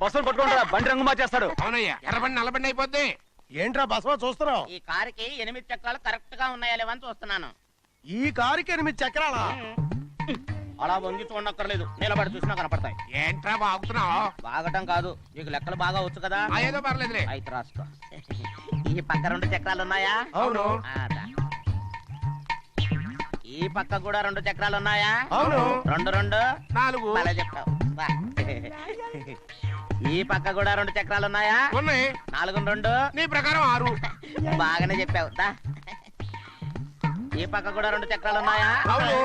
బస్సులు పట్టుకుంటా బండి రంగు మార్చేస్తాడు. అవునయ్యా, ఎర్రబండి నల్లబండి అయిపోద్ది. ఏంట్రా బసవ చూస్తున్నావు? ఈ కారుకి 8 చక్రాలు కరెక్ట్ గా ఉన్నాయా లేవని చూస్తున్నాను. ఈ కారుకి 8 చక్రాలా? అలా వంగి చూడక్కర్లేదు, నిలబడి చూసినా కనపడతాయి. ఏంట్రా బాగుతున్నావు? బాగటం కాదు, నీకు లెక్కలు బాగా వచ్చు కదా. ఏదో పర్లేదులే. అయితే రాసుకో. ఈ పక్క 2 చక్రాలు ఉన్నాయా? అవును. ఈ పక్క కూడా 2 చక్రాలు ఉన్నాయా? అవును. 2 2 4. అలా చెప్తావు. ఈ పక్క కూడా 2 చక్రాలు ఉన్నాయా? ఉన్నాయి. 4 2 నీ ప్రకారం 6. బాగానే చెప్పావు. ఈ పక్క కూడా 2 చక్రాలు ఉన్నాయా? అవును.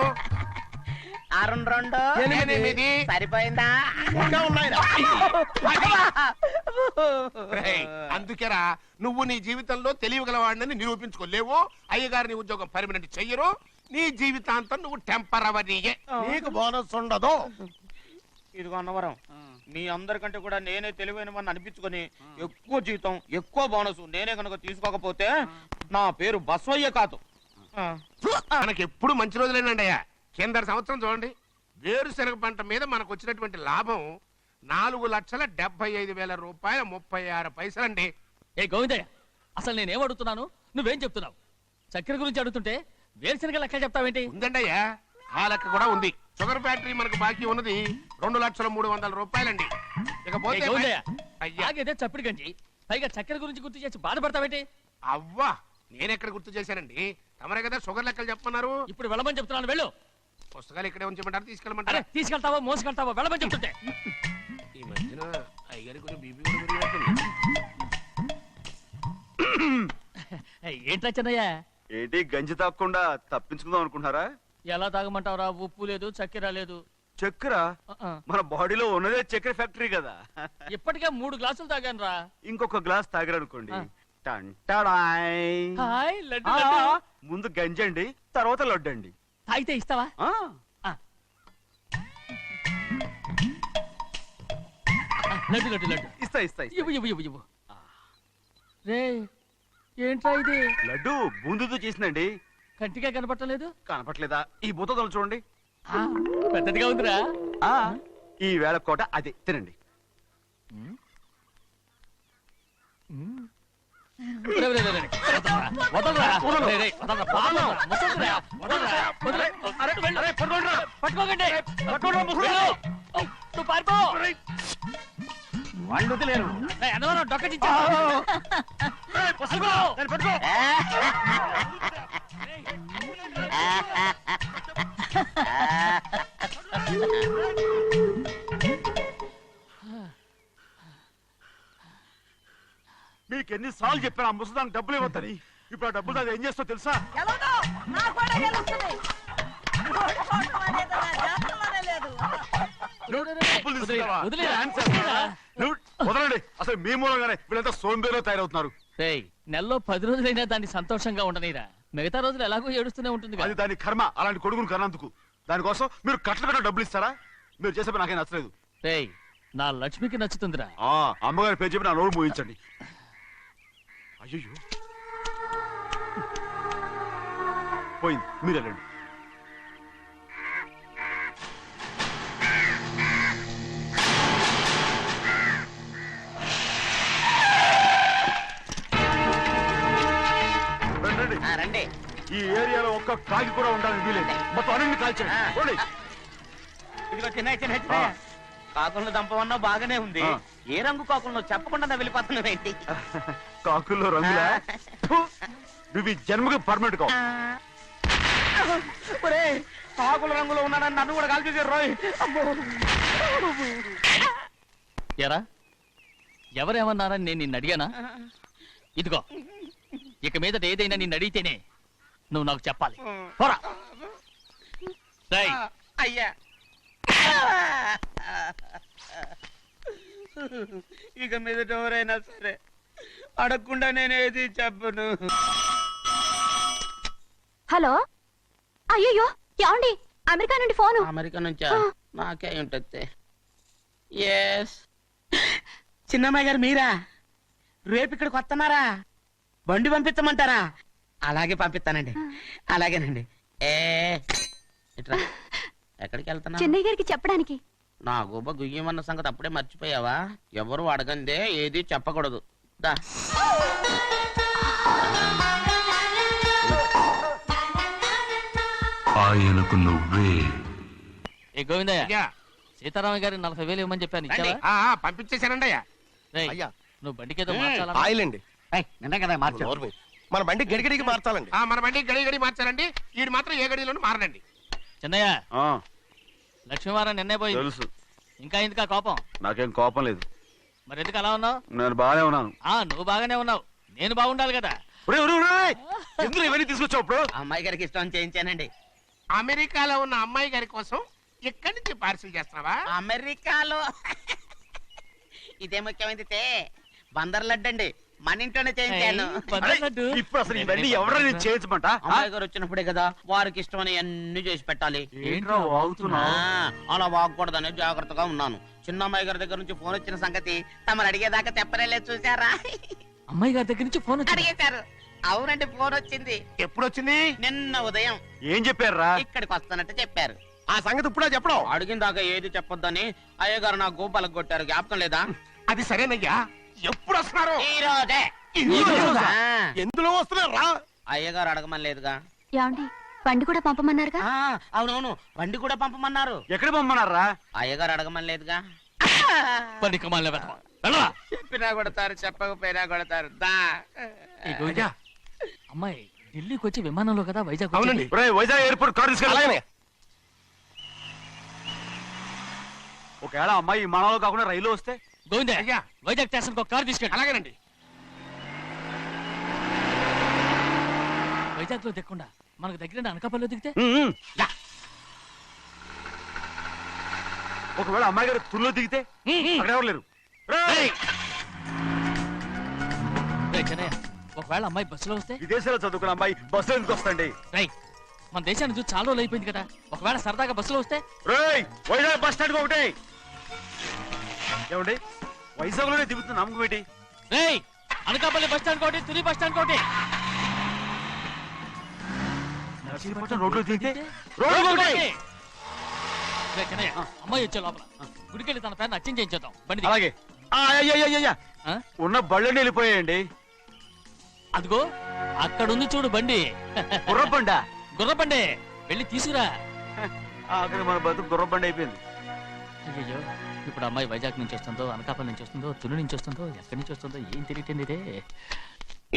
6 2 8. సరిపోయిందా? ఇంకా ఉన్నాయిరా. అందుకేరా నువ్వు నీ జీవితంలో తెలియగలవాడిని నిరూపించుకోలేవు. అయ్యగారిని ఉద్యోగం పర్మనెంట్ చెయ్యరు. నీ జీవితాంతం నువ్వు టెంపరవరీయే. నీకు బోనస్ ఉండదు. ఇదిగో అన్నవరం, మీ అందరికంటే కూడా నేనే తెలివైన వాడిని అనిపించుకొని ఎక్కువ జీతం ఎక్కువ బోనస్ నేనే కనుక తీసుకోకపోతే నా పేరు బస్వయ్య కాదు. మనకి ఎప్పుడు మంచి రోజులేనండి అయ్యా. కింద సంవత్సరం చూడండి, వేరుశనగ పంట మీద మనకు వచ్చినటువంటి లాభం 4,75,000 రూపాయల 36 పైసలండి. ఏ గోవిందయ్య, అసలు నేనేం అడుగుతున్నాను, నువ్వేం చెప్తున్నావు? చక్కెర గురించి అడుగుతుంటే వేరుశనగ లెక్క చెప్తావేంటి? ఉందండి అయ్యా, ఆ లెక్క కూడా ఉంది. షుగర్ ఫ్యాక్టరీ మనకు బాకీ ఉన్నది 2,03,00,000 రూపాయలండి. ఇకపోతే ఆగేదే చప్పిడి గంజి, పైగా చక్కెర గురించి గుర్తు చేసి బాధపడతావేంటి? అవ్వా, నేనెక్కడ గుర్తు చేశానండి? తమరే కదా షుగర్ లెక్కలు చెప్పమన్నారు. ఇప్పుడు వెళ్ళమని చెప్తున్నాను, వెళ్ళు. పుస్తకాలు ఇక్కడే ఉంచమంటారు, తీసుకెళ్ళమంటారా? తీసుకెళ్తావా మోసుకెళ్తావా? వెళ్ళమని చెప్తుంటే. ఈ మధ్యన అయ్యగారి కొంచెం బీపీ కూడా పెరిగినట్టుంది. ఏంట్రా చిన్నయ్య? ఏంటి గంజి తాగకుండా తప్పించుకుందాం అనుకుంటున్నారా? ఎలా తాగమంటావురా? ఉప్పు లేదు, చక్కెర లేదు. చక్కెర మన బాడీలో ఉన్నదే చక్కెర ఫ్యాక్టరీ కదా. ఇప్పటికే 3 గ్లాసులు తాగాను రా. ఇంకొక గ్లాస్ తాగారనుకోండి, హాయ్ లడ్డు. ముందు గంజండి, తర్వాత లడ్డండి. తాగితే ఇస్తావా? లడ్డు లడ్డు లడ్డు ఇస్తా ఇస్తా ఇస్తా. ఇవ్వు ఇవ్వు ఇవ్వు ఇవ్వు. రే, ఏంట్రా ఇది? లడ్డు బూందుతో చేసిందండి. కంటిగా కనపట్టలేదు. కనపట్లేదా? ఈ బూతలు చూడండి, పెద్దదిగా ఉందిరా. ఈ వేళ కోట అదే తినండి. వాళ్ళు లేరు డొక్క మీకు ఎన్నిసార్లు చెప్పాను ఆ ముసదానికి డబ్బులు ఇవ్వద్దని. ఇప్పుడు ఆ డబ్బులు అది ఏం చేస్తో తెలుసా? వదలండి, అసలు మీ మూలంగానే వీళ్ళంతా సోంబేలో తయారవుతున్నారు. నెలలో 10 రోజులైనా దాన్ని సంతోషంగా ఉండనీరా. మిగతా రోజులు ఎలాగో ఏడుస్తూనే ఉంటుంది. అది దాని కర్మ, అలాంటి కొడుకును కన్నందుకు. దానికోసం మీరు కట్ల డబ్బులు ఇస్తారా? మీరు చేసే నాకేం నచ్చలేదు. నా లక్ష్మికి నచ్చుతుందిరా. అమ్మగారి పేరు చెప్పి నా నోరు మూయించండి. అయ్యో పోయింది, మీరు వెళ్ళండి. రండి. ఈ ఏరియాలో ఒక్క కాగి కూడా ఉండాలని వీలేదు. మొత్తం అన్ని కాల్చండి. ఇదిగో చిన్న కాకులను దంపమన్నా బాగానే ఉంది. ఏ రంగు కాకులను చెప్పకుండా వెళ్ళిపోతున్నావు ఏంటి? కాకుల్లో రంగులా? నువ్వు ఈ జన్మకి పర్మనెంట్ కావు. కాకుల రంగులో ఉన్నాడని నన్ను కూడా కాల్చేసారు రోయ్. ఎరా, ఎవరేమన్నారని నేను నిన్ను అడిగానా? ఇదిగో, ఇక మీదట ఏదైనా నిన్ను అడిగితేనే నువ్వు నాకు చెప్పాలి. పోరా. అయ్యా, ఇక మీదట ఎవరైనా సరే అడగకుండా నేనేది చెప్పను. హలో, అయ్యో ఏమండి? అమెరికా నుండి ఫోను. అమెరికా నుంచా? నాకే ఉంటుంది. చిన్నమ్మాయి గారు మీరా? రేపు ఇక్కడికి వస్తున్నారా? బండి పంపించమంటారా? అలాగే పంపిస్తానండి. అలాగేనండి. ఎక్కడికి వెళ్తున్నా? చెన్నై గారికి చెప్పడానికి. నా గుబ్బ గుయ్యమన్న సంగతి అప్పుడే మర్చిపోయావా? ఎవరు అడగందే ఏది చెప్పకూడదు. దా ఆయనకు నువ్వే. ఏ గోవిందయ్య, అయ్యా సీతారామ గారి 40,000 ఇవ్వమని చెప్పాను, రండి. ఇచ్చావా? పంపించేశానండి అయ్యా. రేయ్, అయ్యా. నువ్వు బండికేదో మ్మ్. మార్చాలన్నా? ఆయిల్ అండి. నిన్న కదా మార్చా. నోర్మి. మన బండి గడిగడికి మార్చాలండి. మన బండి గడి గడి మార్చారండి. వీడు మాత్రం ఏ గడిలోనూ మారనండి. చిన్నయ్య, ఆ, లక్ష్మీవారం నిన్నే పోయింది. తెలుసు. ఇంకా ఎందుకా కోపం? నాకేం కోపం లేదు, మరి ఎందుకు అలా ఉన్నావు? నేను బాగానే ఉన్నాను. నువ్వు బాగానే ఉన్నావు, నేను బాగుండాలి కదా. ఎందుకు ఇవన్నీ తీసుకొచ్చావు ఇప్పుడు? అమ్మాయి గారికి ఇష్టం చేయించానండి. అమెరికాలో ఉన్న అమ్మాయి గారి కోసం ఇక్కడి నుంచి పార్సిల్ చేస్తున్నావా? అమెరికాలో ఇదే ముఖ్యమైనది బందర్ లడ్డు అండి, మన ఇంట్లోనే చేయించాను. పద్ధతి. ఇప్పుడు అసలు ఇవన్నీ ఎవరైనా నేను చేయించమంట? అమ్మాయి గారు వచ్చినప్పుడే కదా వారికి ఇష్టమని అన్ని చేసి పెట్టాలి. ఏంట్రా వాగుతున్నావు? అలా వాగకూడదని జాగ్రత్తగా ఉన్నాను. చిన్న అమ్మాయి గారి దగ్గర నుంచి ఫోన్ వచ్చిన సంగతి తమరు అడిగేదాకా చెప్పలేదు, చూసారా? అమ్మాయి గారి దగ్గర నుంచి ఫోన్ వచ్చింది. అడిగేశారు. అవునండి, ఫోన్ వచ్చింది ఎప్పుడు వచ్చింది? నిన్న ఉదయం. ఏం చెప్పారా? ఇక్కడికి వస్తానంటే చెప్పారు. ఆ సంగతి ఇప్పుడే చెప్పడం. అడిగిన దాకా ఏది చెప్పొద్దని అయ్యగారు నా గోపాలకు కొట్టారు, జ్ఞాపకం లేదా? అది సరేనయ్యా, ఎప్పుడు వస్తున్నారు? ఈ రోజే. ఈ రోజా? ఆ, ఎందులో వస్తున్నారా? అయ్యగారు అడగమని లేదుగా. ఏమండి బండి కూడా పంపమన్నారుగా? ఆ, అవునవును, బండి కూడా పంపమన్నారు. ఎక్కడ పొమ్మన్నారా? అయ్యగారు అడగమని లేదుగా. బండి కమాలి వెళ్ళరా. చెప్పినా కొడతారు, చెప్పకపోయినా కొడతారు. దా. ఏ గోవిందయ్య, అమ్మాయి ఢిల్లీకి వచ్చి విమానంలో కదా వైజాగ్ వచ్చింది. అవునండి. వైజాగ్ ఎయిర్పోర్ట్ కార్ తీసుకెళ్ళి. అలాగనే. ఒకవేళ అమ్మాయి విమానంలో కాకుండా రైలు వస్తే? గోవిందయ్య, అయ్యా. వైజాగ్ స్టేషన్ ఒక కార్ తీసుకెళ్ళి. అలాగేనండి. వైజాగ్ లో దిక్కుండా మనకు దగ్గర అనకాపల్లిలో దిగితే? యా. ఒకవేళ అమ్మాయి గారు తుల్లో దిగితే? అక్కడ ఎవరు లేరు. రేయ్! రేయ్ చిన్నయ్య, ఒకవేళ అమ్మాయి బస్సులో వస్తే? విదేశాల్లో చదువుకున్న అమ్మాయి బస్సు ఎందుకు వస్తండి? రై, మన దేశాన్ని చూసి చాలా రోజులు అయిపోయింది కదా, ఒకవేళ సరదాగా బస్సులో వస్తే? రేయ్, వైజాగ్ బస్ స్టాండ్ ఒకటి. ఏమండి, వైజాగ్ లోనే దిగుతున్న నమ్మకం ఏంటి? రేయ్, అనకాపల్లి బస్ స్టాండ్ కోటి, తుని బస్ స్టాండ్ కోటి. నర్సీపట్నం రోడ్లో దిగితే? రోడ్డు రోడ్డు ఒకటి. కోటి. రేయ్ చిన్నయ్య, అమ్మాయి వచ్చే లోపల గుడికెళ్ళి తన పేరుని అచ్చం చేయించేద్దాం. బండి దిగు. అలాగే. అయ్యయ్యయ్యయ్య, ఆ? ఉన్న బళ్ళని వెళ్ళిపోయాయండి. అదిగో అక్కడుంది చూడు బండి. గుర్రబండ. గుర్రబండి, వెళ్ళి తీసుకురా. అక్కడ మన బతుకు గుర్రబండ అయిపోయింది. అయ్యో, ఇప్పుడు అమ్మాయి వైజాగ్ నుంచి వస్తుందో, అనకాపల్లి నుంచి వస్తుందో, తుని నుంచి వస్తుందో, ఎక్కడి నుంచి వస్తుందో ఏం తెలియటండి ఇదే.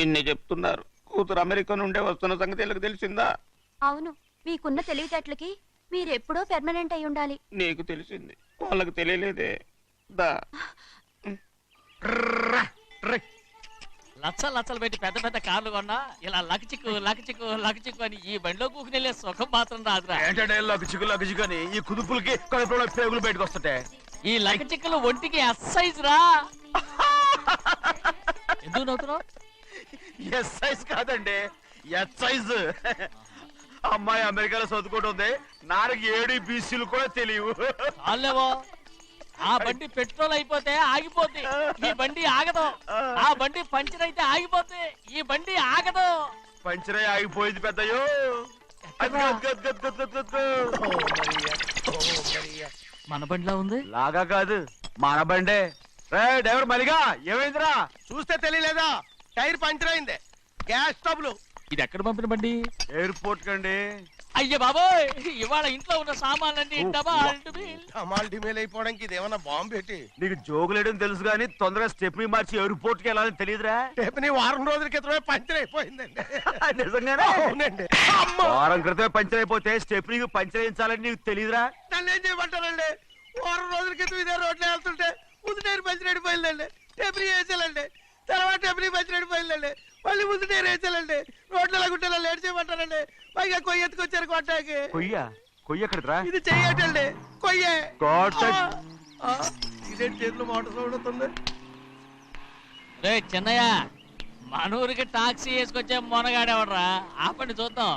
ఇన్ని చెప్తున్నారు, కూతురు అమెరికా నుండే వస్తున్న సంగతి వీళ్ళకి తెలిసిందా? అవును, మీకున్న తెలివితేటలకి మీరెప్పుడో పెర్మనెంట్ అయి ఉండాలి. నీకు తెలిసింది, వాళ్ళకి తెలియలేదే. దా. లచ్చలు పెట్టి పెద్ద పెద్ద కార్లు కొన్నా ఇలా లకచిక్కు లకచిక్కు లకచిక్కు అని ఈ బండిలో కూకుని వెళ్ళే సుఖం మాత్రం రాదురా. ఏంటంటే లగచిక్కు అని ఈ కుదుపులకి కడుపులో పేగులు బయటకు వస్తుంటాయి. ఈ లకచిక్కులు ఒంటికి ఎక్సైజ్ రా. ఎందుకు నవ్వుతున్నావు? ఎస్ సైజ్ కాదండి, ఎస్ సైజ్. అమ్మాయి అమెరికాలో చదువుకుంటుంది, నాకు 7 బీసీలు కూడా తెలియవు. చాలేవో, ఆ బండి పెట్రోల్ అయిపోతే ఆగిపోద్ది, ఈ బండి ఆగదు. ఆ బండి పంచర్ అయితే ఆగిపోద్ది, ఈ బండి ఆగదు. పంచరే ఆగిపోయింది పెద్దయ్యో. మన బండిలా ఉంది. లాగా కాదు, మన బండే. రే డ్రైవర్ మలిగా, ఏమైందిరా? చూస్తే తెలియలేదా? టైర్ పంచర్ అయింది. గ్యాస్ స్టవ్లు. ఇది ఎక్కడ పంపిన బండి? ఎయిర్పోర్ట్ కండి. అయ్య బాబోయ్, ఇవాళ ఇంట్లో ఉన్న సామాన్లన్నీ డబాల్ డుబిల్. డమాల్ డిమేల్ అయిపోవడానికి ఇది ఏమన్నా బాంబు పెట్టి? నీకు జోగులేయడం తెలుసు కానీ తొందరగా స్టెప్ని మార్చి ఎయిర్పోర్ట్ కి వెళ్ళాలని తెలియదురా? టేపుని వారం రోజుల క్రితమే పంచర్ అయిపోయిందండి. నిజంగానే? అవునండి. అమ్మో! వారం క్రితమే పంచర్ అయిపోతే స్టెప్ని పంచర్ వేయించాలని నీకు తెలియదురా? నన్ను ఏం చేయమంటారండి? వారం రోజుల క్రితం ఇదే రోడ్లో వెళ్తుంటే ముందు టైర్ పంచర్ అయిపోయిందండి. టేపుని వేసేయాలండి, తర్వాత టేపుని పంచర్ అయిపోయిందండి, మళ్ళీ ముందు టైర్ వేసేయాలండి. రోడ్లలో గుట్టలో లేట్ చేయమంటారండి. పైగా కొయ్య ఎత్తుకొచ్చారు కొట్టాకి. కొయ్య ఎక్కడిరా? ఇది చెయ్యటండి, కొయ్యే. కోట. ఇదేంటి చేతిలో మోటార్ సౌండ్ అవుతుంది? రే చిన్నయ్య, మన ఊరికి టాక్సీ వేసుకొచ్చే మొనగాడేవడరా? ఆపండి చూద్దాం.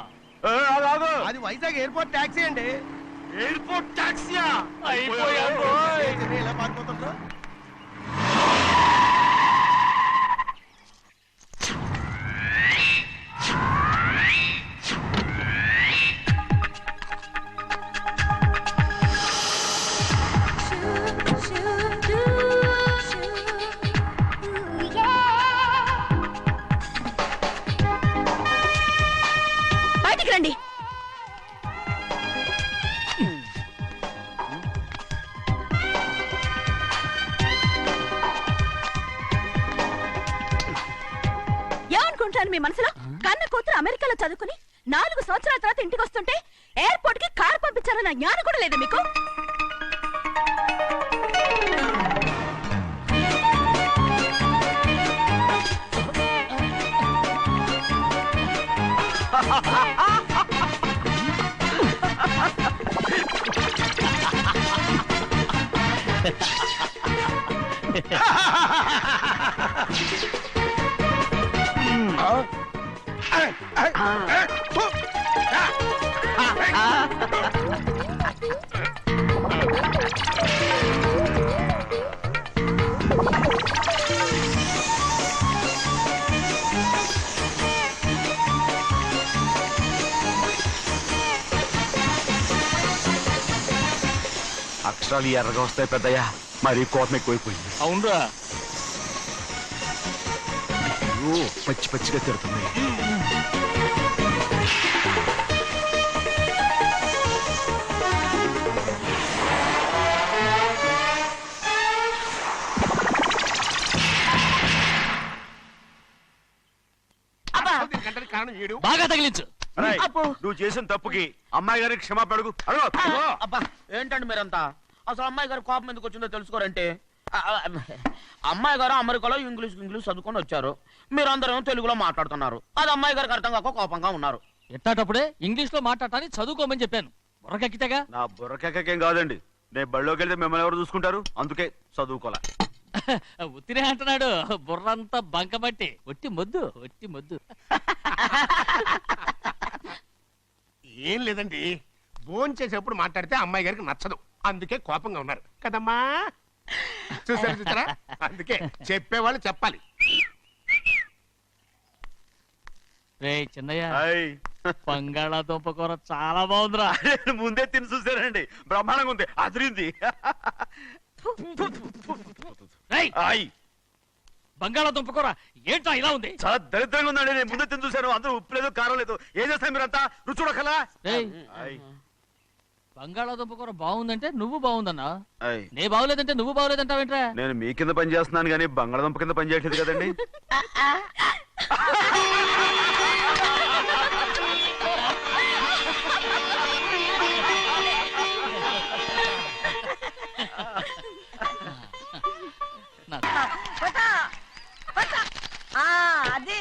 అది వైజాగ్ ఎయిర్పోర్ట్ టాక్సీ అండి. ఎయిర్పోర్ట్ టాక్సీయా? అయిపోయాం రోయ్. ఏంటిది ఇలా పారిపోతుండ్రు? ఆలోచించాను మీ మనసులో? కన్న కూతురు అమెరికాలో చదువుకుని 4 సంవత్సరాల తర్వాత ఇంటికి వస్తుంటే ఎయిర్పోర్ట్ కి కారు పంపించాలన్న జ్ఞానం కూడా లేదా మీకు? అక్షరాలు ఎర్రగా వస్తాయి పెద్దయ్యా, మరి కోపం ఎక్కువైపోయింది. అవునరా, అయ్యో, పచ్చి పచ్చిగా తిడుతుంది. గంటకి కారణం ఏడు. బాగా తగిలించు. అరేయ్, నువ్వు చేసిన తప్పుకి అమ్మాయి గారికి క్షమాపణ అడుగు. అబ్బా ఏంటండి మీరంతా? అసలు అమ్మాయి గారు కోపం ఎందుకు వచ్చిందో తెలుసుకోరంటే, అమ్మాయి గారు అమెరికాలో ఇంగ్లీష్ చదువుకొని వచ్చారు, మీరందరూ తెలుగులో మాట్లాడుతున్నారు. అది అమ్మాయి గారికి అర్థం కాక కోపంగా ఉన్నారు. ఎట్టాటప్పుడే ఇంగ్లీష్ లో మాట్లాడటానికి చదువుకోమని చెప్పాను. బుర్రకెక్కితేగా. నా బుర్రకెక్కకేం కాదండి, నేను బళ్ళోకి వెళ్తే మిమ్మల్ని ఎవరు చూసుకుంటారు, అందుకే చదువుకోలే. ఉత్తినే అంటున్నాడు, బుర్రంతా బంకబట్టి. ఒట్టి మొద్దు, ఒట్టి మొద్దు. ఏం లేదండి, భోజనం చేసేప్పుడు మాట్లాడితే అమ్మాయి గారికి నచ్చదు, అందుకే కోపంగా ఉన్నారు కదమ్మా. చూసారా, అందుకే చెప్పేవాళ్ళు చెప్పాలి. రే చిన్నయ్య, హాయ్. బంగాళాదుంప కూర చాలా బాగుందిరా. నేను ముందే తిని చూసానండి, బ్రహ్మాండంగా ఉంది, అదిరింది. రేయ్, హాయ్. బంగాళాదుంప కూర ఏంటా ఇలా ఉంది? చాలా దరిద్రంగా ఉందండి, నేను ముందే తిని చూశాను, అందరూ ఉప్పు లేదు కారం లేదు. ఏం చేస్తారు మీరంతా, రుచి చూడకలా. రేయ్, హాయ్. బంగాళాదుంప కూర బాగుందంటే నువ్వు బాగుందన్నా, హాయ్. నే బాగులేదంటే నువ్వు బాగులేదంటావేంట్రా? నేను మీ కింద పని చేస్తున్నాను కానీ బంగాళదుంప కింద పని చేయట్లేదు కదండి. అది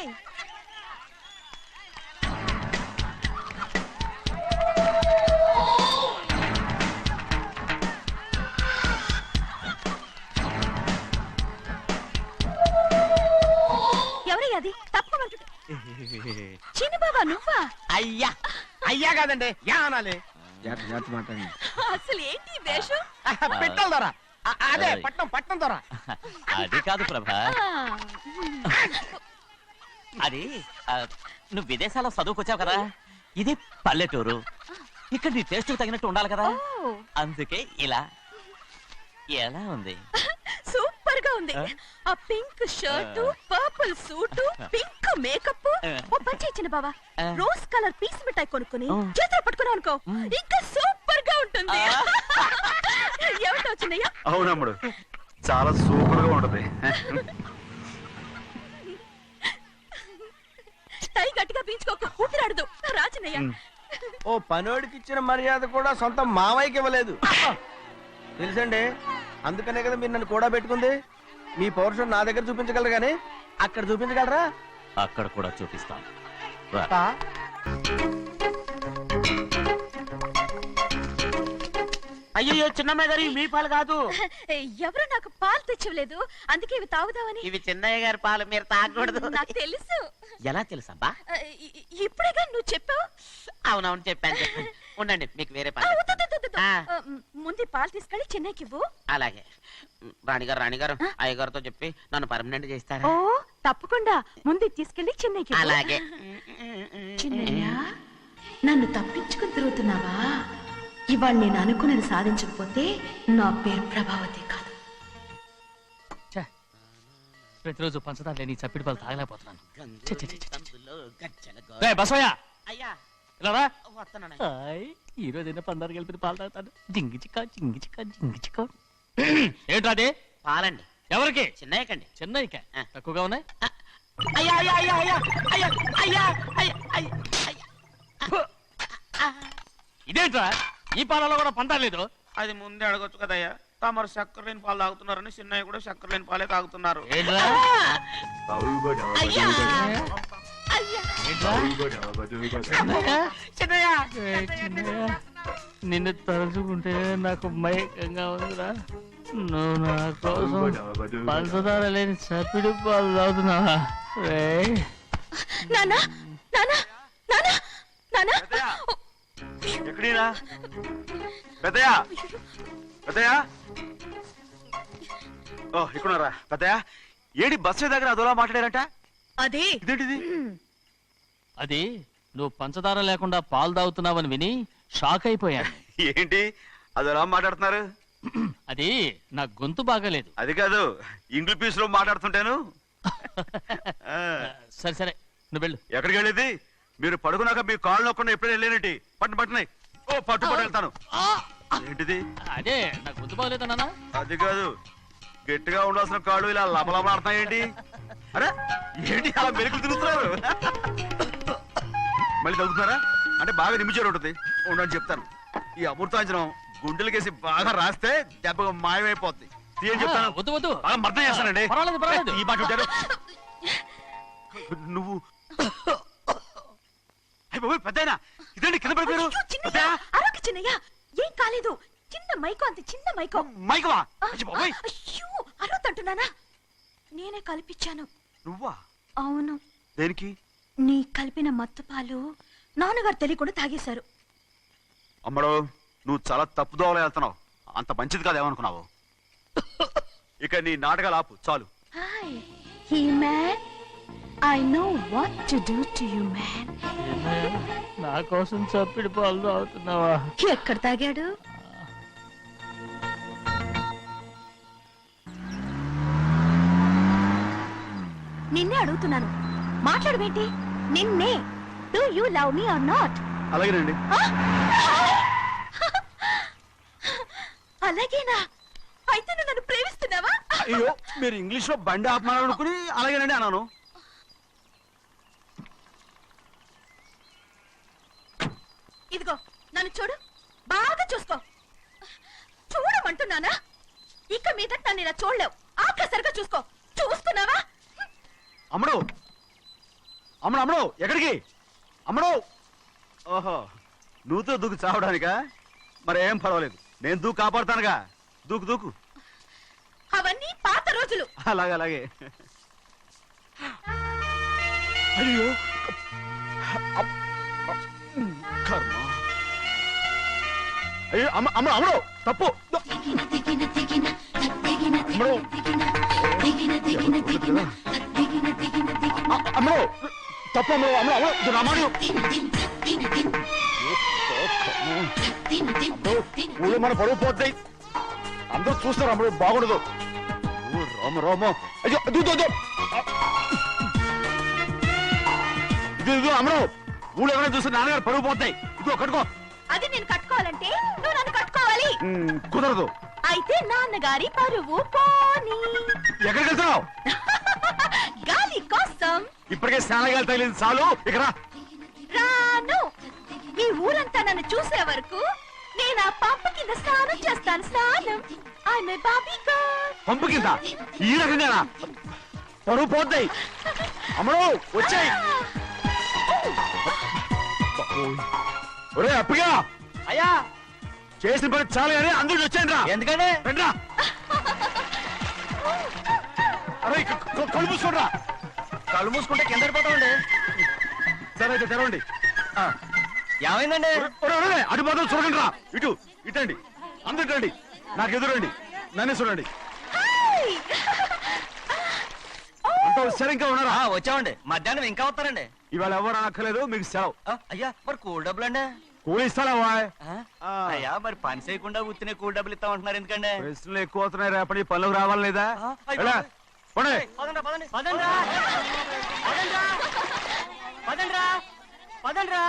ఎవరయ్యా అది? తప్పమంటుంటే చిన్న బాబా నువ్వా? అయ్యా అయ్యా కాదండి, యా అనాలి. అసలు ఏంటి ఈ వేషం? పెట్టల ద్వారా, అదే పట్నం ద్వారా. అది కాదు ప్రభా, అది నువ్వు విదేశాల్లో చదువుకొచ్చావు కదా, ఇది పల్లెటూరు, ఇక్కడ నీ టేస్ట్ తగినట్టు ఉండాలి కదా, ఓ, అందుకే ఇలా. ఎలా ఉంది? సూపర్ గా ఉంది. ఆ pink shirt, purple suit, pink makeup. ఓ పని చేయి చిన్న బావా, రోజ్ కలర్ పీస్ మిఠాయి కొనుక్కుని చేతిలో పట్టుకున్నావు అనుకో, ఇంకా సూపర్ గా ఉంటుంది. ఏమిటో చిన్నయ్య? అవునమ్ముడు, చాలా సూపర్ గా ఉంటది. టై గట్టిగా పీంచుకోకు, ఊపిరాడదు. రాజనయ్య, ఓ పనోడికి ఇచ్చిన మర్యాద కూడా సొంత మావయ్యకి ఇవ్వలేదు తెలుసండి. అందుకనే కదా మీరు నన్ను కూడా పెట్టుకుంది. మీ పౌరుషం నా దగ్గర చూపించగలరు కానీ అక్కడ చూపించగలరా? అక్కడ కూడా చూపిస్తాను రా. అయ్యో చిన్నమ్మాయి గారు, మీ పాలు కాదు. ఎవరు నాకు పాలు తెచ్చలేదు, అందుకే ఇవి తాగుదామని. ఇవి చిన్నయ్య గారి పాలు, మీరు తాగకూడదు. నాకు తెలుసు. ఎలా తెలుసబ్బా? ఇప్పుడేగా నువ్వు చెప్పావు. అవునవును చెప్పాను. ఉండండి, మీకు వేరే ఆ, పాలు. వద్దు, వద్దు, వద్దు, వద్దు. ఆ. ముందు ఈ పాలు తీసుకెళ్ళి చెన్నైకి ఇవ్వు. అలాగే. రాణిగారు అయ్యగారితో చెప్పి నన్ను పర్మనెంట్ చేస్తారా? ఓ తప్పకుండా, ముందు ఇది తీసుకెళ్ళి చెన్నైకి ఇవ్వు. అలాగే. చిన్నయ్య, నన్ను తప్పించుకుని తిరుగుతున్నావా? ఇవాళ నేను అనుకున్నది సాధించకపోతే నా పేరు ప్రభావతి కాదు. ఛే, ప్రతిరోజు పంచదార లేని ఈ చప్పిడి పాలు తాగలేకపోతున్నాను. ఛే, ఛే, ఛే, ఛే. రేయ్ బసవయ్య, అయ్యా ఇలా రా. వస్తున్నాను. హాయ్, ఈ రోజు అయినా పందారు కలిపి పాలు తాగుతాను. జింగి చిక్క జింగి చిక్క జింగి చిక్క. ఏంట్రా అది? పాలండి. ఎవరికి? చిన్నయ్యకండి. చెన్నైకా? ఆ. తక్కువగా ఉన్నాయి. అయ్యా అయ్యా అయ్యా అయ్యా అయ్యా అయ్యా అయ్యా అయ్యా ఇదేంట్రా ఈ పాలలో కూడా పంటలేదు? అది ముందే అడగొచ్చు కదయ్యా. తమరు చక్కెర లేని పాలు తాగుతున్నారని చిన్నయ్య కూడా చక్కెర లేని పాలే తాగుతున్నారు. ఏంట్రా? అయ్యా అయ్యా ఏంట్రా? చిన్నయ్య ఏయ్ చిన్నయ్య, నిన్ను తలుచుకుంటే నాకు మైకంగా ఉందిరా. నువ్వు నా కోసం పంచదార లేని చప్పిడి పాలు తాగుతున్నావా? రేయ్, నానా నానా నానా నానా ఎక్కడీనా పెద్దయా? పెద్దయా? ఓ ఇక్కడున్నారా పెద్దయా? ఏడి బస్సు దగ్గర అదోలా మాట్లాడారంట. అదే ఇదేంటిది? అది నువ్వు పంచదార లేకుండా పాలు తాగుతున్నావని విని షాక్ అయిపోయాను. ఏంటి అదోలా మాట్లాడుతున్నారు? అది నా గొంతు బాగాలేదు. అది కాదు, ఇంగ్లీష్ పీస్ లో మాట్లాడుతుంటాను. ఆ, సరే సరే, నువ్వు వెళ్ళు. ఎక్కడికి వెళ్ళేది? మీరు పడుకున్నాక మీ కాళ్ళు నొక్కకుండా ఎప్పుడైనా వెళ్ళేనంటి? పట్టునాయి. ఓ పట్టు వెళ్తాను. ఏంటిది? అదే నా గొంతు బాగలేదు నాన్న. అది కాదు, గట్టిగా ఉండాల్సిన కాళ్ళు ఇలా లబలబలాడుతున్నాయేంటి? అరే ఏంటి అలా మెరుకులు తిరుగుతున్నారు? మళ్ళీ తగ్గుతున్నారా? అంటే బాగా నిమిషాలు ఉంటుంది. ఉండని చెప్తాను. ఈ అమృతాంజనం గుండెలకేసి బాగా రాస్తే దెబ్బగా మాయమైపోద్ది. తీయని చెప్తాను. వద్దు వద్దు, బాగా మర్దం చేస్తానండి. పర్వాలేదు పర్వాలేదు. ఈ మాట ఉంటారు నువ్వు. అయ్య బాబోయ్ పెద్దయినా ఇదేంటి కింద పడిపోయారు? అయ్యో, చిన్నయ్య, అరొక చిన్నయ్య, ఏం కాలేదు. చిన్న మైకో, అంత చిన్న మైకో. మైకవా? అయ్యో అరవతంటున్నానా? నేనే కల్పించాను. నువ్వా? అవును, దేనికి? నీ కలిపిన మత్తు పాలు నాన్నగారు తెలియకుండా తాగేశారు. అమ్మడో, నువ్వు చాలా తప్పుదోవలో వెళ్తున్నావు. అంత మంచిది కాదు ఏమనుకున్నావు? ఇక నీ నాటకాలు ఆపు చాలు. Hi he man, I know what to do to you man. నా కోసం చప్పిడి పాలు తాగుతున్నావా? ఎక్కడ తాగాడు? నిన్నే అడుగుతున్నాను, మాట్లాడవేంటి? నిన్నే. Do you love me or not? అలాగేనండి. అలాగేనా? అయితే నువ్వు నన్ను ప్రేమిస్తున్నావా? అయ్యో, మీరు ఇంగ్లీష్ లో బండి ఆపమాలనుకుని అలాగేనండి అన్నాను. ఇదిగో నన్ను చూడు, బాగా చూసుకో. చూడమంటున్నానా? ఇక మీద నన్ను ఇలా చూడలేవు. ఆఖసరిగా చూసుకో. చూస్తున్నావా? అమ్మడు అమ్మడు అమ్మడు ఎక్కడికి? అమ్మడు. ఓహో, నువ్వుతో దూకు చావడానికా? మరేం పర్వాలేదు, నేను దూకు కాపాడుతానుగా. దూకు దూకు. అవన్నీ పాత రోజులు. అలాగే అలాగే. అయ్యో కర్మ. అయ్యో అమ్మ అమ్మ అమ్మడు తప్పు. అమ్మడు అమ్మడు తప్పు. అమ్మడు అమ్మడు అమ్మడు రమాణి. ఊళ్ళో మన పరువు పోతాయి. అందరూ చూస్తారు. అమ్మడు బాగుండదు. రామ రామ. అయ్యో ఇది అమ్మడు, ఊళ్ళో ఎవరైనా చూస్తే నాన్నగారు పరువు పోతాయి. ఇదిగో కట్టుకో. అది నేను కట్టుకోవాలంటే నువ్వు నన్ను కట్టుకోవాలి. కుదరదు. అయితే నాన్నగారి పరువు పోనీ. ఎక్కడికి వెళ్తున్నావు? గాలి కోసం. ఇప్పటికే స్నానగాలు తగిలింది చాలు. ఇక్కడ రాను. ఈ ఊరంతా నన్ను చూసే వరకు నేను ఆ పంప కింద స్నానం చేస్తాను. స్నానం. ఐఎమ్ ఏ బాబీ గర్ల్. పంపు కింద ఈ రకంగా పరువు పోతాయి. అమ్మడు వచ్చాయి. ఒరే అప్పగా, అయ్యా చేసిన పని చాలు కానీ అందరికి వచ్చాను రా. ఎందుకంటే రండి రా. అరే కళ్ళు మూసుకోండి రా. కళ్ళు మూసుకుంటే కింద పడిపోతామండి. సరే అయితే తెరవండి. ఏమైందండి? అటు మాత్రం చూడండి రా. ఇటు ఇటండి. అందరు రండి. నాకు ఎదురండి. నన్నే చూడండి. అంతా సరే ఇంకా ఉన్నారా? వచ్చామండి. మధ్యాహ్నం ఇంకా వస్తారండి. ఇవాళ ఎవరు అనక్కర్లేదు, మీకు సెలవు. అయ్యా మరి కూల్ డబ్బులు అండి? కూలి ఇస్తావా? అయ్యా మరి పని చేయకుండా ఉత్తినే కూల్ డబ్బులు ఇస్తామంటున్నారు ఎందుకండి? ప్రశ్నలు ఎక్కువ అవుతున్నాయి. రేపటి పనులకు రావాలి లేదా? ఎలా? పోనీ. పదండి పదండి పదండ్రా పదండ్రా పదండ్రా పదండ్రా.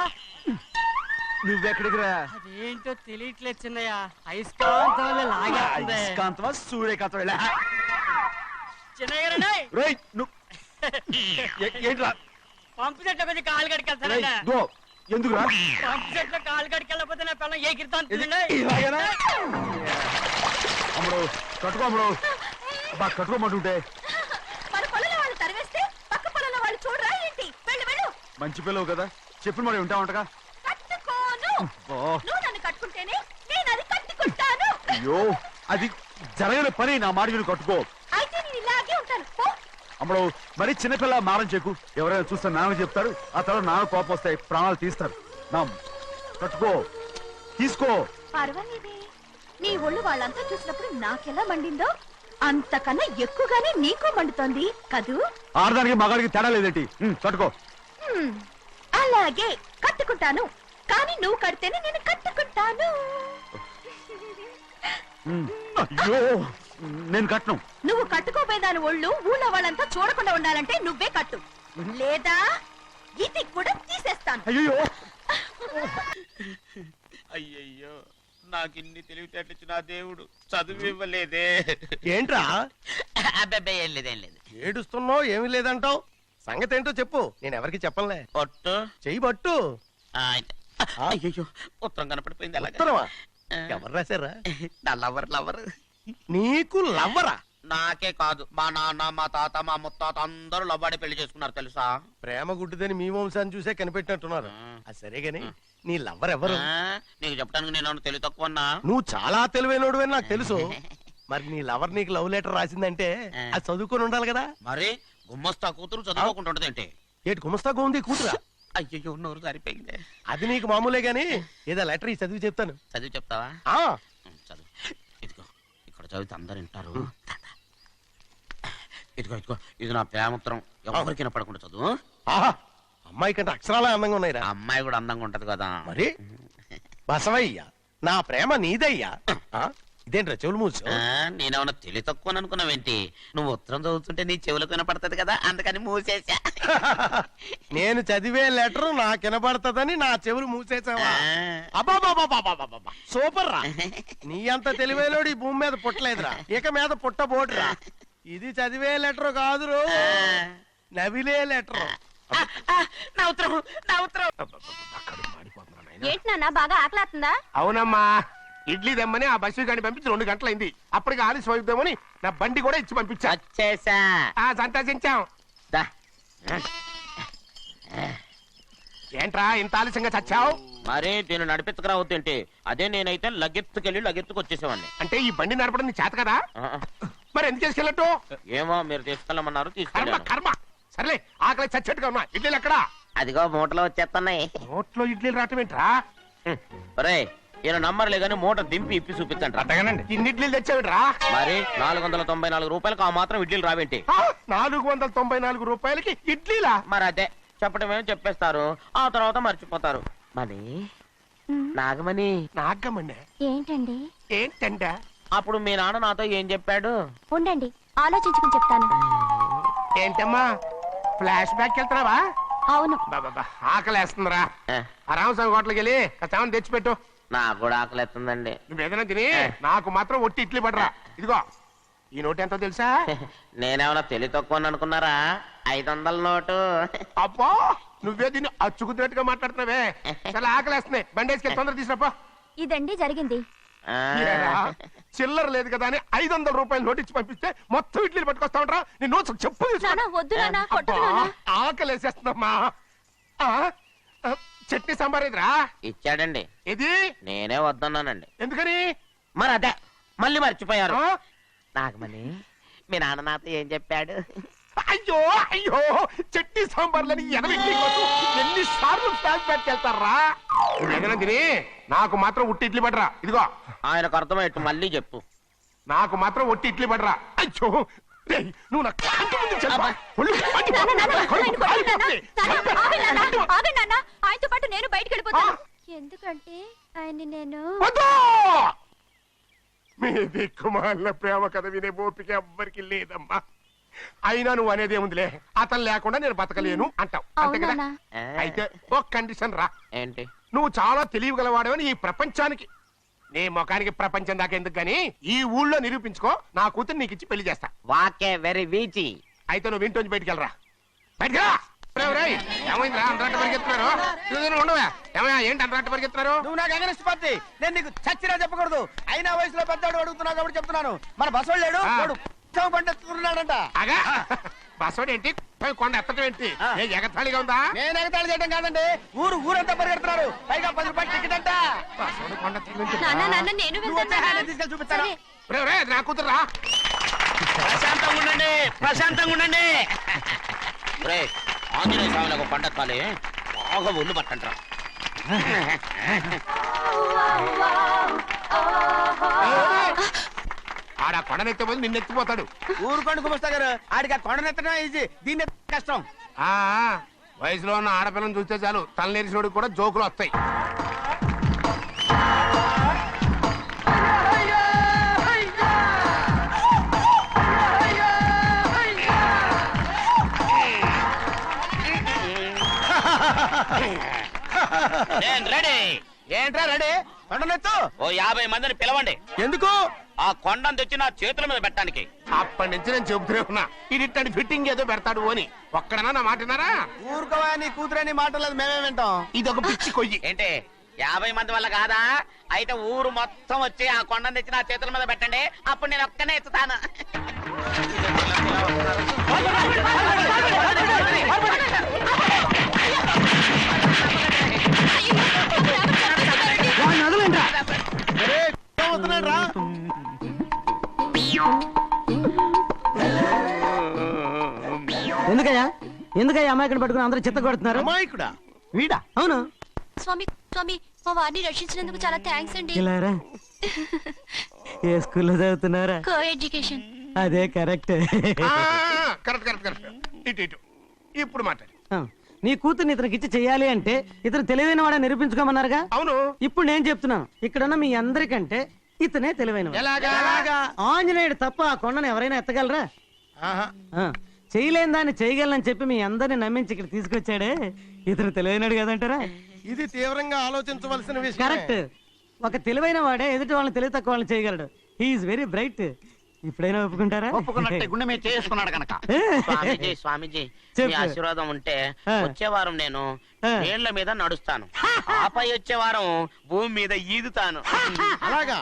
నువ్వెక్కడికి రా? అదేంటో తెలియట్లేదు చిన్నయ్య. అయస్కాంతం వల్ల లాగేస్తుంది. అయస్కాంతమా సూర్యకాంతం? ఎలా? చిన్నయ్య గారండి. రేయ్, నువ్వు ఏంట్రా పంపు చెట్లు కొంచెం కాలు రేయ్, కడికెళ్తానండి దో, ఎందుకురా పంపు చెట్లు కాలు కడికెళ్ళకపోతే నా పిల్లలు ఏ కిర్తాను ఇలాగేనా? అమ్ముడు కట్టుకో అమ్ముడు బా కట్టుకోమంటుంటే మన పొలంలో వాళ్ళు తరివేస్తే పక్క పొలంలో వాళ్ళు చూడరా ఏంటి? వెళ్ళు వెళ్ళు. మంచి పిల్లవు కదా చెప్పిన మరి ఉంటా ఉంటగా కట్టుకోను. అబ్బా. నువ్వు నన్ను కట్టుకుంటేనే నేను అది కట్టుకుంటాను. అయ్యో అది జరగని పని నా మాట విని కట్టుకో అయితే నేను ఇలాగే ఉంటాను. పో. అమ్మడు మరి చిన్నపిల్ల మారం చెక్కు ఎవరైనా చూస్తే నాన్న చెప్తారు ఆ తర్వాత నాన్న కోపం వస్తాయి ప్రాణాలు తీస్తారు నా కట్టుకో తీసుకో పర్వాలేదే. నీ ఒళ్ళు వాళ్ళంతా చూసినప్పుడు నాకెలా మండిందో అంతకన్నా ఎక్కువగానే నీకు మండుతోంది కదూ? ఆడదానికి మగాడికి తేడా లేదేంటి కట్టుకో హ్మ్. అలాగే కట్టుకుంటాను. కానీ నువ్వు కడితేనే నేను కట్టుకుంటాను. అయ్యో నేను కట్టను నువ్వు కట్టుకోపోయేదాని ఒళ్ళు ఊళ్ళో వాళ్ళంతా చూడకుండా ఉండాలంటే నువ్వే కట్టు, లేదా ఇది కూడా తీసేస్తాను. అయ్యో అయ్యయ్యో నాకు ఇన్ని తెలివితేటలు ఇచ్చిన ఆ దేవుడు చదువు ఇవ్వలేదే. ఏంట్రా అబ్బాయి ఏం లేదు ఏం లేదు. ఏడుస్తున్నావు? ఏమీ లేదంటావు. సంగతి ఏంటో చెప్పు, నేను ఎవరికి చెప్పనులే. ఒట్టు చెయ్యి పట్టు. అయ్యో ఉత్తరం కనపడిపోయింది అలాగే. ఉత్తరమా? ఎవరు రాశారా? నా లవర్ లవర్. నీకు లవ్వరా? నాకే కాదు మా నాన్న మా తాత మా ముత్తాత అందరూ లవ్వాడి పెళ్లి చేసుకున్నారు తెలుసా. ప్రేమ గుడ్డిదని మీ వంశాన్ని చూసే కనిపెట్టినట్టున్నారు. అది సరే గాని నీ లవ్వర్ ఎవరు? నీకు చెప్పడానికి నేను తెలివి తక్కువన్నా. నువ్వు చాలా తెలివైనడు అని నాకు తెలుసు. మరి నీ లవర్ నీకు లవ్ లెటర్ రాసిందంటే అది చదువుకొని ఉండాలి కదా. మరి గుమ్మస్తా కూతురు చదువుకోకుండా ఉంటది ఏంటి? ఏటి గుమస్తాగా ఉంది కూతురా? అయ్యో నోరు సరిపోయింది. అది నీకు మామూలే గాని ఏదో లెటర్ ఈ చదివి చెప్తాను. చదివి చెప్తావా? ఆ చదువు. ఇదిగో ఇక్కడ చదివితే అందరు వింటారు. ఇదిగో ఇదిగో ఇది నా ప్రేమోత్తరం. ఎవరికి వినపడకుండా చదువు. ఆహా, అమ్మాయి కంటే అక్షరాలే అందంగా ఉన్నాయిరా. ఆ అమ్మాయి కూడా అందంగా ఉంటది కదా. మరి బసవయ్య నా ప్రేమ నీదయ్యా. ఆ, ఇదేంట్రా చెవులు మూసు? నేనేమన్నా తెలివి తక్కువ అనుకున్నావేంటి? నువ్వు ఉత్తరం చదువుతుంటే నీ చెవులకు వినపడుతుంది కదా అందుకని మూసేసా. నేను చదివే లెటర్ నాకు వినపడుతుందని నా చెవులు మూసేసావా? అబ్బాబాబాబాబాబాబా, సూపర్ రా. నీ అంత తెలివైనోడు ఈ భూమి మీద పుట్టలేదురా, ఇక మీద పుట్టబోడురా. ఇది చదివే లెటర్ కాదురు, నవిలే లెటర్. నా ఉత్తరం నా ఉత్తరం. ఏంటి నాన్న బాగా ఆకలాతుందా? అవునమ్మా, ఇడ్లీ దమ్మని ఆ బస్సు గాని పంపించి 2 గంటలైంది. అప్పటికి ఆలస్యం అవుతామని నా బండి కూడా ఇచ్చి పంపించా. వచ్చేసా. సంతోషించాం. దా. ఏంట్రా ఇంత ఆలస్యంగా చచ్చావు? మరి దీన్ని నడిపించకరావద్దేంటి? అదే నేనైతే లగెత్తుకెళ్ళి లగెత్తుకు వచ్చేసేవాడిని. అంటే ఈ బండి నడపడం నీ చేత కదా? మరి ఎందుకు చేసుకెళ్ళట్టు? ఏమో మీరు తీసుకెళ్ళమన్నారు కర్మ తీసుకెళ్ళాను. కర్మ. సర్లే, ఆకలి చచ్చేట్టుగా ఉన్నా. ఇడ్లీలు ఎక్కడా? అదిగో మూటలో వచ్చేస్తున్నాయి. నోట్లో ఇడ్లీలు రావటం ఏంట్రా? ఒరే ఈయన నంబర్లే గానీ మూట దింపి ఇప్పి చూపించండి. అట్టగానండి. ఇన్ని ఇడ్లీలు తెచ్చావిడ్రా? మరి 494 రూపాయలకు ఆ మాత్రం ఇడ్లీలు రావేంటి? 494 రూపాయలకి ఇడ్లీలా? మరి అదే చెప్పడమేమో చెప్పేస్తారు, ఆ తర్వాత మర్చిపోతారు. మరి నాగమణి నాగమ్మండి. ఏంటండి? ఏంటంట? అప్పుడు మీ నాన్న నాతో ఏం చెప్పాడు? ఉండండి ఆలోచించుకుని చెప్తాను. ఏంటమ్మా ఫ్లాష్ బ్యాక్ వెళ్తున్నావా? అవును. బాబా ఆకలేస్తుందిరా. ఏ, ఆ రామస్వామి హోటల్కి వెళ్ళి కాస్త తెచ్చిపెట్టు. నాకు కూడా ఆకలిస్తుందండి. నువ్వేదైనా తిని నాకు మాత్రం ఒట్టి ఇడ్లీ పడరా. ఇదిగో ఈ నోటు ఎంతో తెలుసా? నేనేమన్నా తెలివి తక్కువ అనుకున్నారా? 500 నోటు. అబ్బో, నువ్వే దీన్ని అచ్చుకుతున్నట్టుగా మాట్లాడుతున్నావే. చాలా ఆకలేస్తున్నాయి, బండేసుకెళ్ళి తొందర తీసినప్పా. ఇదండి జరిగింది. ఆ, చిల్లర లేదు కదా అని 500 రూపాయలు నోటు ఇచ్చి పంపిస్తే మొత్తం ఇడ్లీలు పట్టుకొస్తా ఉంటా. నీ నోట్స్ చెప్పు తీసుకో. నాన్న వద్దు నాన్న, కొట్టకు అబ్బా, నాన్న. ఆకలేసేస్తుందమ్మా. ఆ, ఆ, చట్నీ సాంబార్ ఇదిరా. ఇచ్చాడండి. ఇది నేనే వద్దన్నానండి. ఎందుకని? మరి అదే మళ్ళీ మర్చిపోయారు. ఆ? నాగమణి మీ నాన్న నాతో ఏం చెప్పాడు? అయ్యో అయ్యో, చట్నీ సాంబార్లని ఎన్ని సార్లు ప్యాక్ పెట్టుకెళ్తారా? తిని నాకు మాత్రం ఉట్టి ఇడ్లీ పడరా. ఇదిగో ఆయనకు అర్థమయ్యట్టు మళ్ళీ చెప్పు. నాకు మాత్రం ఒట్టి ఇడ్లీ పడరా. అయ్యో రేయ్, నువ్వు నా కంటి ముందు చెప్పా. ఒళ్ళు మండిపోతుంది. నాన్న, నాన్న, కడుపు ఆయన కొట్టకు నాన్న. కాలిపోతుంది. నాన్న, ఆగండి నాన్న, ఆగండి నాన్న. ఆయనతో పాటు నేను బయటికి వెళ్ళిపోతాను. ఎందుకంటే ఆయన్ని నేను వద్దు! మీ దిక్కుమాలిన ప్రేమ కథ వినే ఓపిక ఎవ్వరికి లేదమ్మా. అయినా నువ్వు అనేదేముందిలే, అతను లేకుండా నేను బతకలేను అంటావు, అంతే కదా? అవునా? ఆ, అయితే ఒక కండిషన్ రా. ఏంటి? నువ్వు చాలా తెలియగలవాడవని ఈ ప్రపంచానికి, నీ ముఖానికి ప్రపంచం దాకా ఎందుకు గాని ఈ ఊళ్ళో నిరూపించుకో. నా కూతురు నీకు ఇచ్చి పెళ్లి చేస్తా. వాకే వెరీ వీచి. అయితే నువ్వు ఇంటి బయటికి వెళ్ళరా. బయటికి రా. రేయ్, రేయ్, ఏమైందిరా అంతరాట పరిగెత్తున్నారు? ఇదిగో ఉండవా? ఏమయ్యా ఏంటి అంతరాట పరిగెత్తున్నారు? నువ్వు నాకు అగనిస్ట్ పార్టీ. నేను నీకు చచ్చినా చెప్పకూడదు. అయినా వయసులో పెద్దవాడు అడుగుతున్నావు కాబట్టి చెప్తున్నాను. మన బసవాడు లేడు, వాడు పండిస్తున్నాడంట. అగా బస్సోడు ఏంటి కొండ ఎత్తడం ఏంటి? ఏ ఎగతాళిగా ఉందా? నేను ఎగతాళి చేయడం కాదండి, ఊరంతా పరిగెడుతున్నారు. పైగా 10 రూపాయలు టికెట్ అంట. బస్సోడు కొండ ఎత్తడం ఏంటి? నేను నువ్వు వచ్చే హ్యాండ్ తీసుకెళ్ళి చూపిస్తాను. రేయ్, రేయ్, అది నా కూతురురా. ప్రశాంతంగా ఉండండి, ప్రశాంతంగా ఉండండి. రే ఆంజనేయ స్వామికి పంట కాలే బాగా ఒళ్ళు పట్టంటారా. ఆడ కొండనెత్తే పోతే నిన్నెత్తిపోతాడు. ఊరుకోండి కుమస్తా గారు, ఆడికి ఆ కొండనెత్తడం ఈజీ, దీన్ని ఎత్తడం కష్టం. ఆ వయసులో ఉన్న ఆడపిల్లని చూస్తే చాలు తలనేరిసినోడికి కూడా జోకులు వస్తాయి. నేను రెడీ. ఏంట్రా రెడీ? కొండనెత్తు. ఓ 50 మందిని పిలవండి. ఎందుకు? ఆ కొండను తెచ్చి నా చేతుల మీద పెట్టడానికి. అప్పటి నుంచి నేను చెబుతూనే ఉన్నా ఇది ఫిట్టింగ్ ఏదో పెడతాడు అని. ఒక్కడనా నా మాట విన్నారా? ఊరుకోవా, నీ కూతురని మాటలేదు, మేమే వింటాం. ఇది ఒక పిచ్చి కొయ్యి. ఏంటి 50 మంది వల్ల కాదా? అయితే ఊరు మొత్తం వచ్చి ఆ కొండను తెచ్చి నా చేతుల మీద పెట్టండి, అప్పుడు నేను ఒక్కనే ఎత్తుతాను. ఎందుకయ్యా అమ్మాయిని పట్టుకుని అందరూ చిత్త కొడుతున్నారు? అమాయకుడా? వీడా? అవును. స్వామి స్వామి, మా వారిని రక్షించినందుకు చాలా థ్యాంక్స్ అండి. ఇలారా ఏ స్కూల్లో చదువుతున్నారా? Co education. అదే కరెక్ట్. Correct correct correct. ఇటు ఇటు ఇప్పుడు మాట్లాడు. నీ కూతుర్ని ఇతనికి ఇచ్చి చెయ్యాలి అంటే ఇతను తెలివైన వాడని నిరూపించుకోమన్నారుగా. అవును. ఇప్పుడు నేను చెప్తున్నాను, ఇక్కడున్న మీ అందరికంటే ఇతనే తెలివైన ఎలాగా? ఆంజనేయుడు తప్ప ఆ కొండను ఎవరైనా ఎత్తగలరా? ఆ, చేయలేని దాన్ని చేయగలనని చెప్పి మీ అందరిని నమ్మించి ఇక్కడ తీసుకొచ్చాడే ఇతను తెలివైనడు కదంటారా? ఇది తీవ్రంగా ఆలోచించవలసిన విషయం. కరెక్ట్. ఒక తెలివైన వాడే ఎదుటి వాళ్ళని తెలివి తక్కువ వాళ్ళని చేయగలడు. He is very bright. ఇప్పుడైనా ఒప్పుకుంటారా? ఒప్పుకున్నట్టే గుండె మీద చేసుకున్నాడు కనుక. స్వామీజీ స్వామీజీ, మీ చెప్పు. ఆశీర్వాదం ఉంటే ఆ. వచ్చే వారం నేను ఆ. నీళ్ల మీద నడుస్తాను, ఆపై వచ్చే వారం భూమి మీద ఈదుతాను. అలాగా?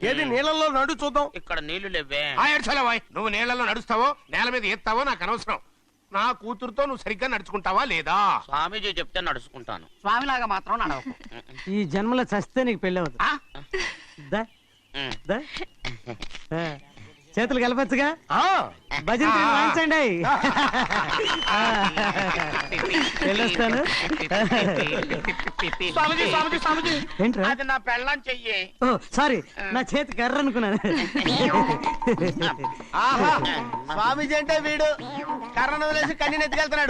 ఏది నీళ్ళల్లో నడు చూద్దాం. ఇక్కడ నీళ్లు లేవే. ఆయర్చలవాయ్ నువ్వు నీళ్లలో నడుస్తావో నేల మీద ఎత్తావో నాకు అనవసరం. నా కూతురుతో నువ్వు సరిగ్గా నడుచుకుంటావా లేదా? స్వామీజీ చెప్తే నడుచుకుంటాను. స్వామిలాగా మాత్రం నడవకు. ఈ జన్మలో చస్తే నీకు పెళ్ళి అవుతుంది. దా, ఉమ్. దా. ఆ, చేతులు కలపచ్చుగా. ఆ, భజన వాయించండి. వెళ్ళొస్తాను. స్వామీజీ స్వామీజీ స్వామీజీ, ఏంట్రా? అది నా పెళ్ళం చెయ్యి. ఓ సారీ, నా చేతి కర్ర అనుకున్నాను. ఆహా, స్వామీజీ అంటే వీడు కర్రను వదిలేసి కన్నీ నెత్తికెళ్తున్నాడు.